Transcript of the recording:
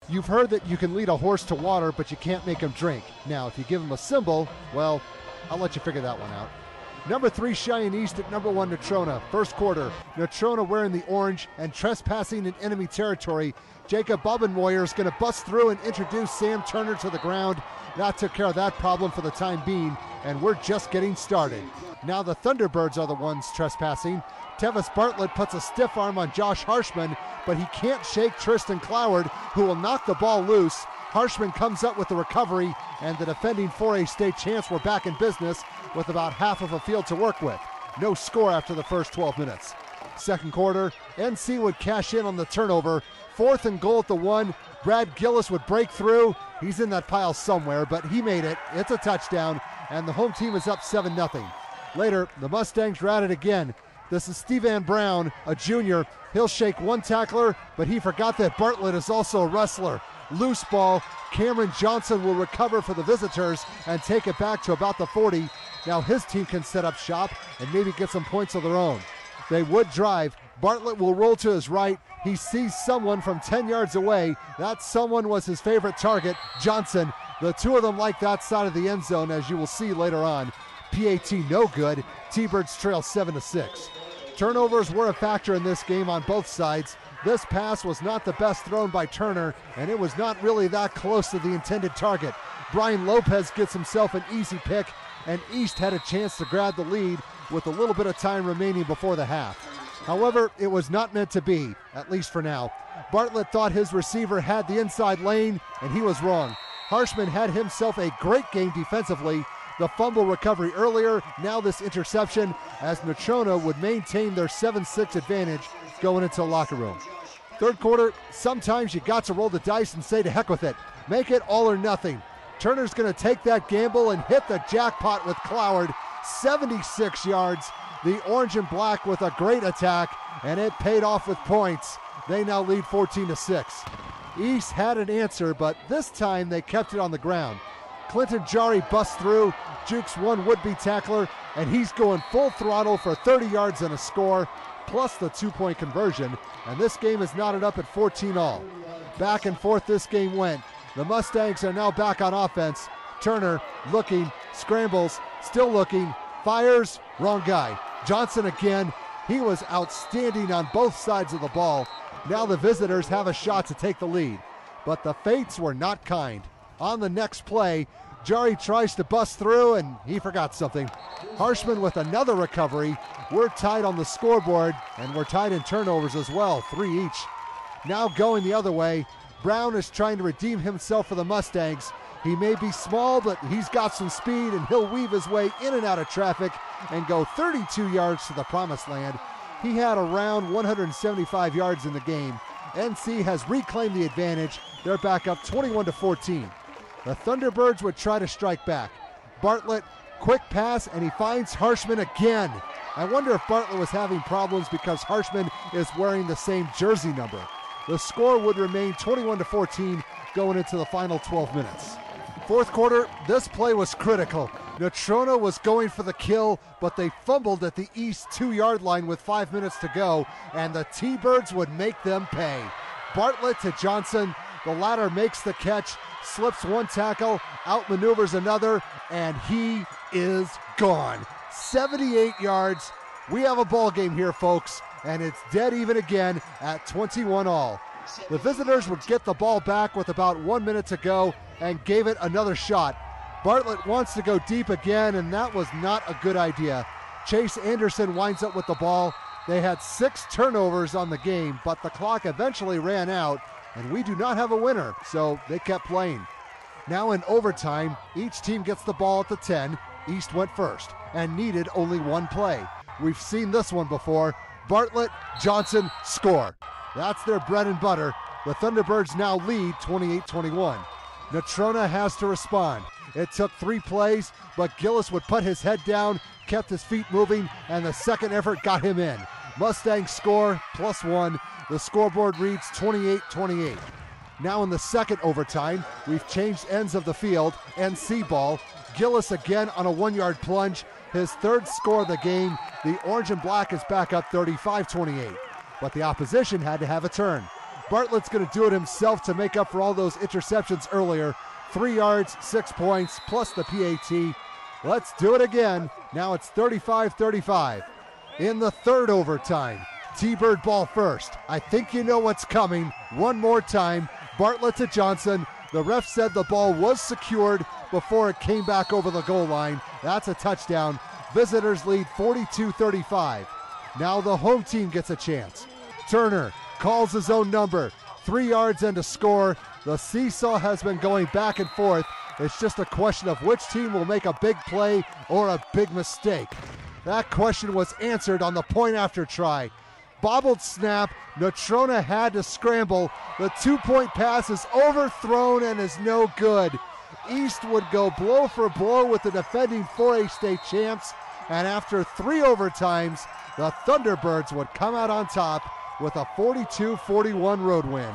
You've heard that you can lead a horse to water, but you can't make him drink. Now, if you give him a symbol, well, I'll let you figure that one out. Number 3, Cheyenne East at number 1, Natrona. First quarter, Natrona wearing the orange and trespassing in enemy territory. Jacob Bubbenmoyer is going to bust through and introduce Sam Turner to the ground. That took care of that problem for the time being, and we're just getting started. Now the Thunderbirds are the ones trespassing. Tevis Bartlett puts a stiff arm on Josh Harshman, but he can't shake Tristan Cloward, who will knock the ball loose. Harshman comes up with the recovery, and the defending 4A state champs were back in business with about half of a field to work with. No score after the first 12 minutes. Second quarter, NC would cash in on the turnover. 4th and goal at the 1. Brad Gillis would break through. He's in that pile somewhere, but he made it. It's a touchdown, and the home team is up 7-0. Later, the Mustangs are at it again. This is Stevan Brown, a junior. He'll shake one tackler, but he forgot that Bartlett is also a wrestler. Loose ball. Cameron Johnson will recover for the visitors and take it back to about the 40. Now his team can set up shop and maybe get some points of their own. They would drive. Bartlett will roll to his right. He sees someone from 10 yards away. That someone was his favorite target, Johnson. The two of them like that side of the end zone, as you will see later on. PAT no good. T-Birds trail 7-6. Turnovers were a factor in this game on both sides. This pass was not the best thrown by Turner, and it was not really that close to the intended target. Brian Lopez gets himself an easy pick, and East had a chance to grab the lead with a little bit of time remaining before the half. However, it was not meant to be, at least for now. Bartlett thought his receiver had the inside lane, and he was wrong. Harshman had himself a great game defensively. The fumble recovery earlier, now this interception, as Natrona would maintain their 7-6 advantage going into the locker room. Third quarter, sometimes you got to roll the dice and say to heck with it. Make it all or nothing. Turner's going to take that gamble and hit the jackpot with Cloward. 76 yards. The orange and black with a great attack, and it paid off with points. They now lead 14-6. East had an answer, but this time they kept it on the ground. Clinton Jari busts through, jukes one would-be tackler, and he's going full throttle for 30 yards and a score, plus the 2-point conversion, and this game is knotted up at 14 all. Back and forth this game went. The Mustangs are now back on offense. Turner looking, scrambles, still looking, fires, wrong guy. Johnson again. He was outstanding on both sides of the ball. Now the visitors have a shot to take the lead, but the fates were not kind. On the next play, Jari tries to bust through, and he forgot something. Harshman with another recovery. We're tied on the scoreboard, and we're tied in turnovers as well, 3 each. Now going the other way, Brown is trying to redeem himself for the Mustangs. He may be small, but he's got some speed, and he'll weave his way in and out of traffic and go 32 yards to the promised land. He had around 175 yards in the game. NC has reclaimed the advantage. They're back up 21-14. The Thunderbirds would try to strike back. Bartlett, quick pass, and he finds Harshman again. I wonder if Bartlett was having problems because Harshman is wearing the same jersey number. The score would remain 21-14 going into the final 12 minutes. Fourth quarter, this play was critical. Natrona was going for the kill, but they fumbled at the East 2-yard line with 5 minutes to go, and the T-Birds would make them pay. Bartlett to Johnson. The latter makes the catch, slips one tackle, outmaneuvers another, and he is gone. 78 yards. We have a ball game here, folks, and it's dead even again at 21 all. The visitors would get the ball back with about 1 minute to go and gave it another shot. Bartlett wants to go deep again, and that was not a good idea. Chase Anderson winds up with the ball. They had 6 turnovers on the game, but the clock eventually ran out, and we do not have a winner, so they kept playing. Now in overtime, each team gets the ball at the 10. East went first and needed only one play. We've seen this one before. Bartlett, Johnson, score. That's their bread and butter. The Thunderbirds now lead 28-21. Natrona has to respond. It took 3 plays, but Gillis would put his head down, kept his feet moving, and the second effort got him in. Mustangs score, +1. The scoreboard reads 28-28. Now in the second overtime, we've changed ends of the field. NC ball. Gillis again on a 1-yard plunge. His 3rd score of the game. The orange and black is back up 35-28. But the opposition had to have a turn. Bartlett's going to do it himself to make up for all those interceptions earlier. 3 yards, 6 points, plus the PAT. Let's do it again. Now it's 35-35. In the third overtime, T-Bird ball first. I think you know what's coming. One more time. Bartlett to Johnson. The ref said the ball was secured before it came back over the goal line. That's a touchdown. Visitors lead 42-35. Now the home team gets a chance. Turner calls his own number. 3 yards and a score. The seesaw has been going back and forth. It's just a question of which team will make a big play or a big mistake. That question was answered on the point after try. Bobbled snap. Natrona had to scramble. The 2-point pass is overthrown and is no good. East would go blow for blow with the defending 4A state champs, and after 3 overtimes, the Thunderbirds would come out on top with a 42-41 road win.